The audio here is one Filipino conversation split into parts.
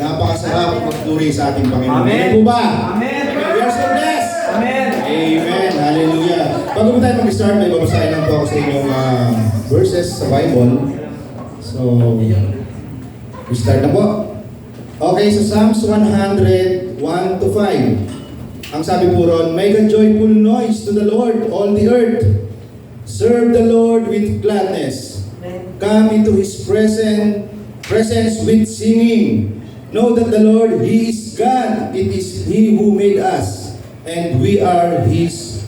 Napakasarap magpuri sa ating Panginoon. Amen. Ano po ba? Amen. We are so blessed. Amen. Amen. Hallelujah. Bago po tayo mag-start, may babasahin lang po ako sa inyong verses sa Bible. So, we start na po. Okay, so Psalms 100, 1 to 5. Ang sabi po ron, make a joyful noise to the Lord, all the earth. Serve the Lord with gladness. Come into His presence with singing. Know that the Lord, He is God. It is He who made us, and we are His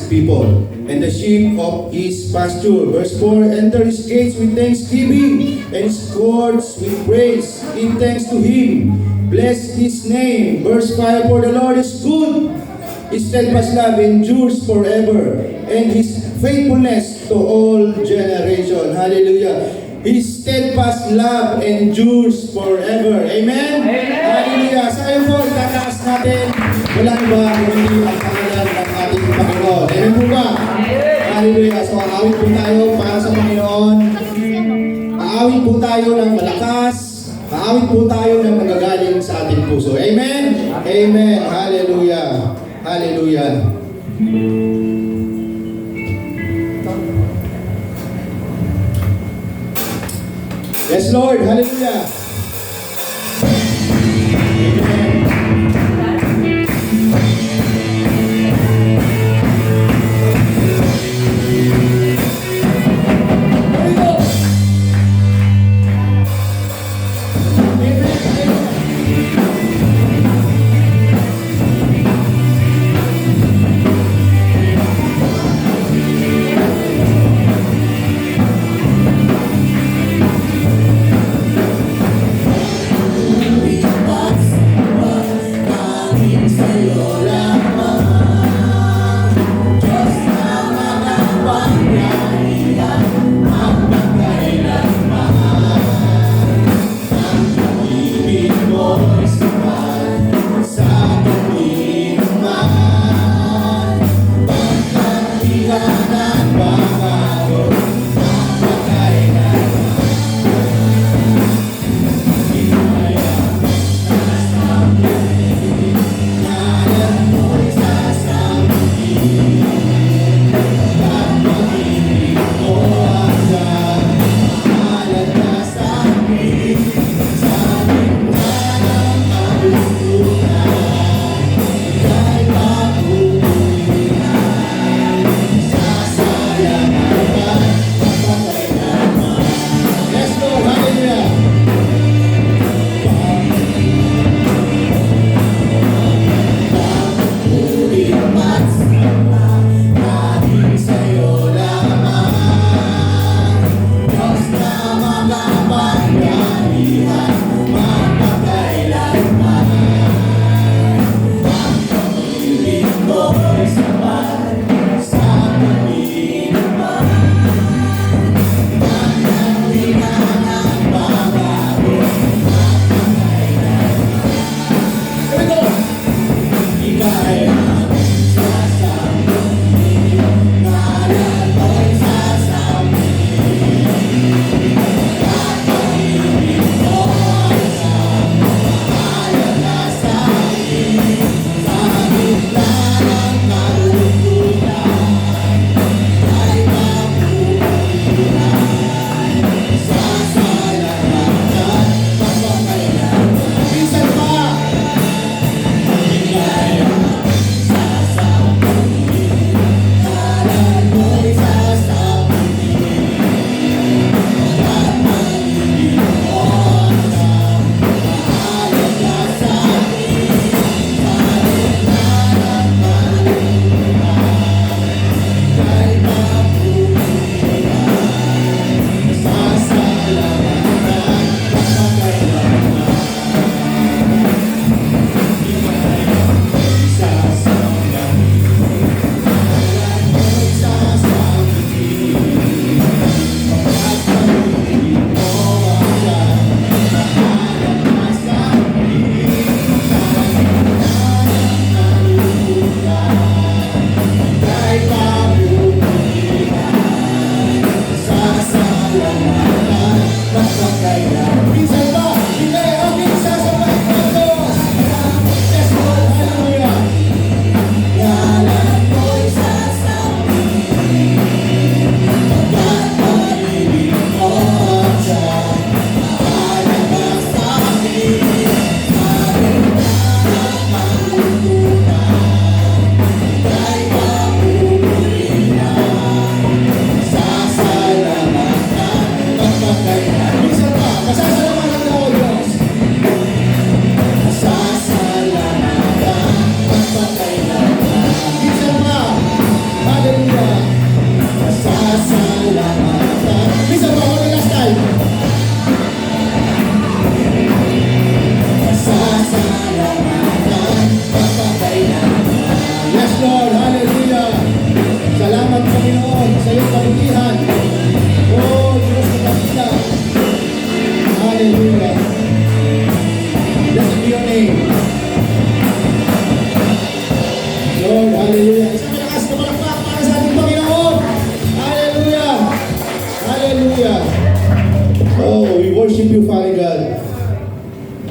people, and the sheep of His pasture. Verse 4, enter His gates with thanksgiving, and His courts with praise. Give thanks to Him. Bless His name. Verse 5, for the Lord is good. His steadfast love endures forever, and His faithfulness to all generation. Hallelujah. His steadfast love endures forever. Amen? Amen. Hallelujah. Sa ngayon po, itataas natin, walang iba kundi ang pangalan ng ating Panginoon. Amen po ba? Hallelujah. So, aawit po tayo para sa Panginoon. Aawit po tayo ng malakas. Aawit po tayo ng magagaling sa ating puso. Amen? Amen. Hallelujah. Hallelujah. Yes, Lord. Hallelujah. Amen. Holy Ghost. Amen.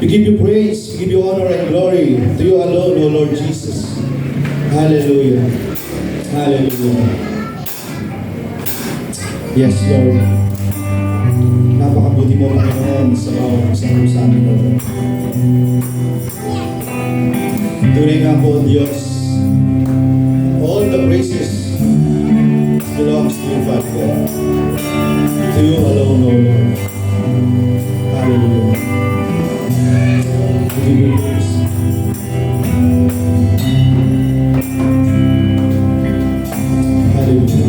We give you praise, we give you honor and glory to you alone, O Lord Jesus. Hallelujah. Hallelujah. Yes, Lord. Napakabuti mo, Panginoon, sa bawat isang sa amin, Lord. Tunay nga po, Diyos, all the praises belongs to you, Father God. To you alone, O Lord. Hallelujah. We give you praise. Hallelujah.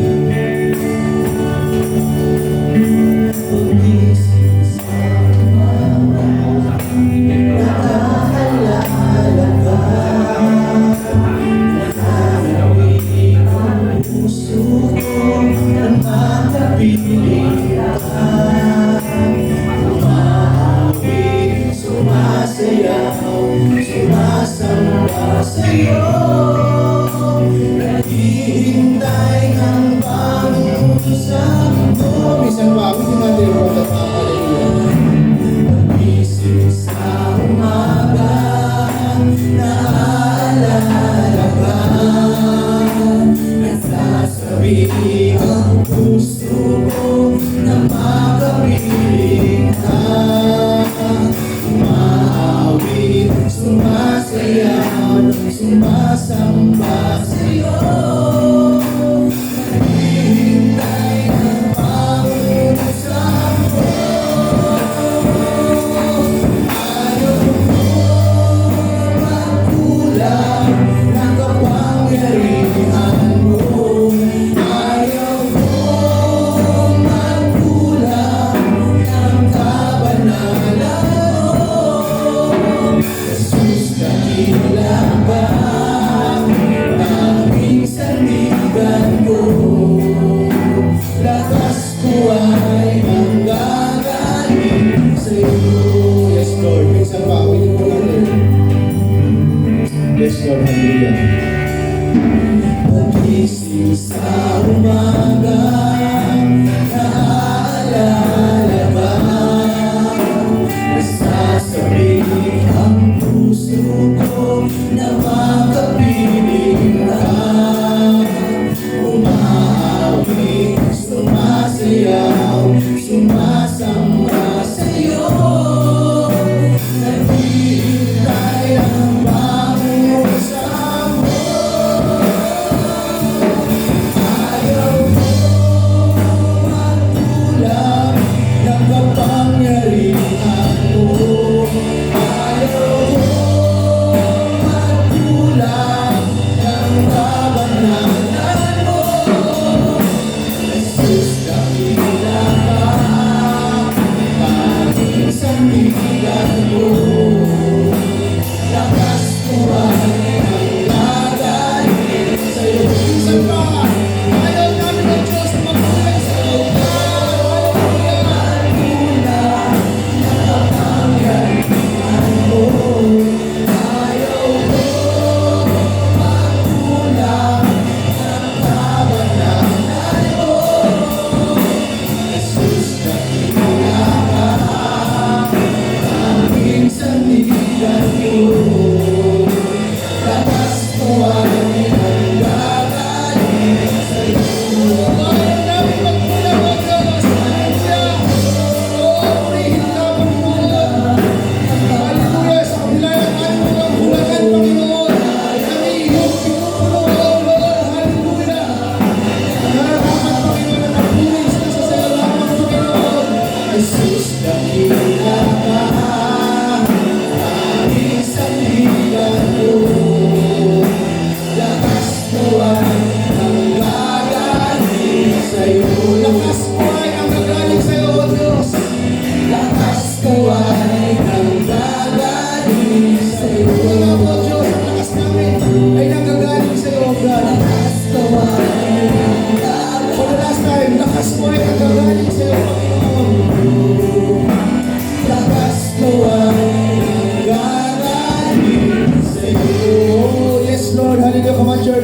Ang puso ko na makapiling ka, umaawit, sumasayaw, sumasamba sa'yo. Naghihintay ng pangungusap ko. Ayaw ko magkulang ng kapangyarihan mo. Yes, Lord, hallelujah. Pagising sa umaga, naaalala ba? Nasasabi ang puso ko na makapiling ka. Umaawit, sumasayaw, sumasamba sa'yo. Naghihintay ang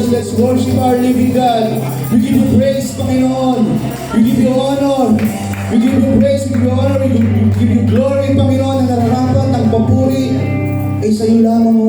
let's worship our living God. We give you praise, Panginoon. We give you honor. We give you praise, we give you honor, we give you glory, Panginoon, na nararapat ang papuri iyo lamang, O